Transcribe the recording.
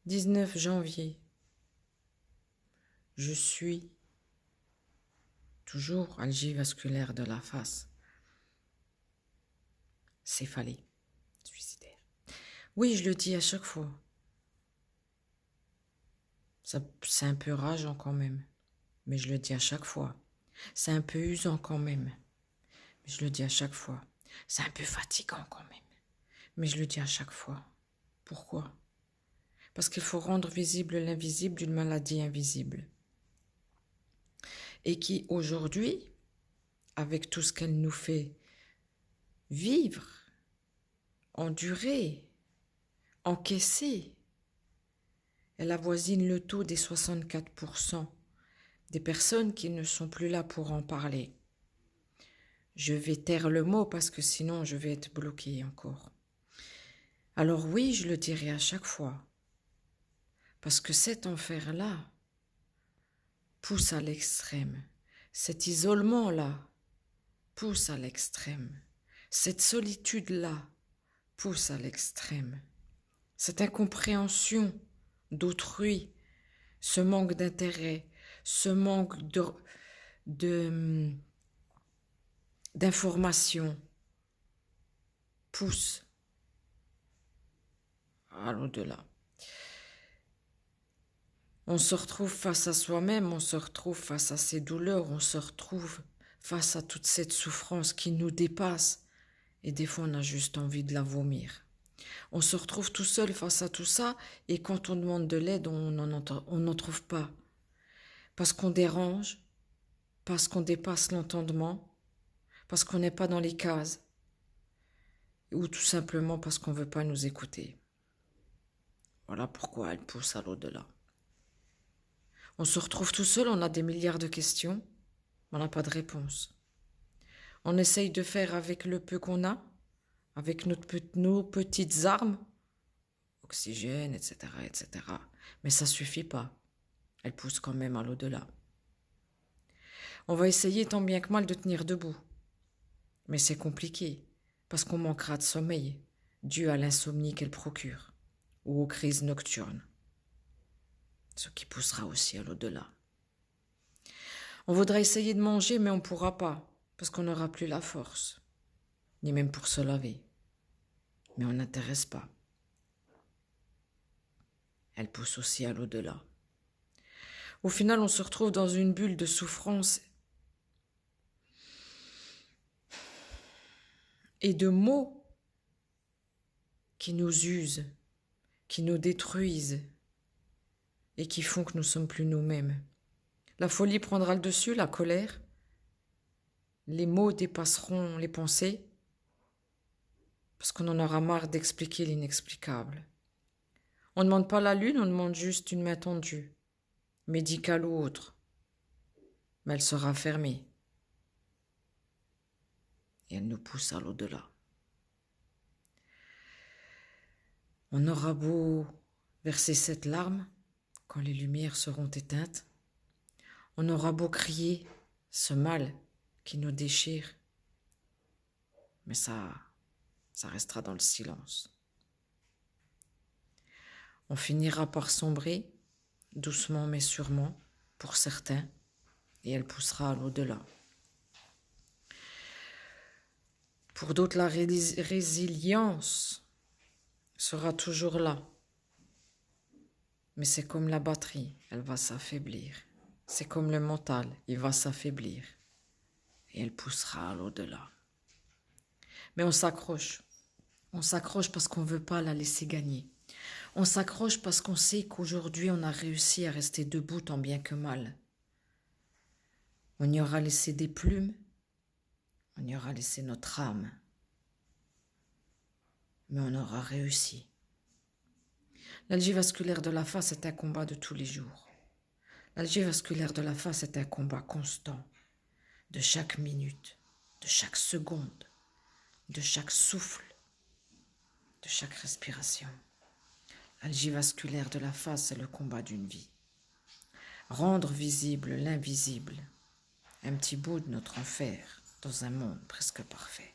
19 janvier. Je suis toujours algie vasculaire de la face. Céphalée. Suicidaire. Oui, je le dis à chaque fois. C'est un peu rageant quand même. Mais je le dis à chaque fois. C'est un peu usant quand même. Mais je le dis à chaque fois. C'est un peu fatigant quand même. Mais je le dis à chaque fois. Pourquoi? Parce qu'il faut rendre visible l'invisible d'une maladie invisible. Et qui, aujourd'hui, avec tout ce qu'elle nous fait vivre, endurer, encaisser, elle avoisine le taux des 64% des personnes qui ne sont plus là pour en parler. Je vais taire le mot parce que sinon je vais être bloquée encore. Alors oui, je le dirai à chaque fois. Parce que cet enfer-là pousse à l'extrême. Cet isolement-là pousse à l'extrême. Cette solitude-là pousse à l'extrême. Cette incompréhension d'autrui, ce manque d'intérêt, ce manque d'information pousse à l'au-delà. On se retrouve face à soi-même, on se retrouve face à ses douleurs, on se retrouve face à toute cette souffrance qui nous dépasse. Et des fois, on a juste envie de la vomir. On se retrouve tout seul face à tout ça, et quand on demande de l'aide, on n'en trouve pas. Parce qu'on dérange, parce qu'on dépasse l'entendement, parce qu'on n'est pas dans les cases, ou tout simplement parce qu'on ne veut pas nous écouter. Voilà pourquoi elle pousse à l'au-delà. On se retrouve tout seul, on a des milliards de questions, mais on n'a pas de réponse. On essaye de faire avec le peu qu'on a, avec nos petites armes, oxygène, etc., etc. Mais ça suffit pas. Elle pousse quand même à l'au-delà. On va essayer tant bien que mal de tenir debout. Mais c'est compliqué, parce qu'on manquera de sommeil, dû à l'insomnie qu'elle procure, ou aux crises nocturnes. Ce qui poussera aussi à l'au-delà. On voudra essayer de manger, mais on ne pourra pas, parce qu'on n'aura plus la force, ni même pour se laver. Mais on n'intéresse pas. Elle pousse aussi à l'au-delà. Au final, on se retrouve dans une bulle de souffrance et de mots qui nous usent, qui nous détruisent et qui font que nous ne sommes plus nous-mêmes. La folie prendra le dessus, la colère. Les mots dépasseront les pensées parce qu'on en aura marre d'expliquer l'inexplicable. On ne demande pas la lune, on demande juste une main tendue, médicale ou autre. Mais elle sera fermée. Et elle nous pousse à l'au-delà. On aura beau verser cette larme quand les lumières seront éteintes. On aura beau crier ce mal qui nous déchire. Mais ça restera dans le silence. On finira par sombrer, doucement mais sûrement, pour certains, et elle poussera à l'au-delà. Pour d'autres, la résilience sera toujours là. Mais c'est comme la batterie, elle va s'affaiblir. C'est comme le mental, il va s'affaiblir. Et elle poussera à l'au-delà. Mais on s'accroche. On s'accroche parce qu'on ne veut pas la laisser gagner. On s'accroche parce qu'on sait qu'aujourd'hui, on a réussi à rester debout tant bien que mal. On y aura laissé des plumes, on y aura laissé notre âme. Mais on aura réussi. L'algie vasculaire de la face est un combat de tous les jours. L'algie vasculaire de la face est un combat constant, de chaque minute, de chaque seconde, de chaque souffle, de chaque respiration. L'algie vasculaire de la face est le combat d'une vie. Rendre visible l'invisible, un petit bout de notre enfer dans un monde presque parfait.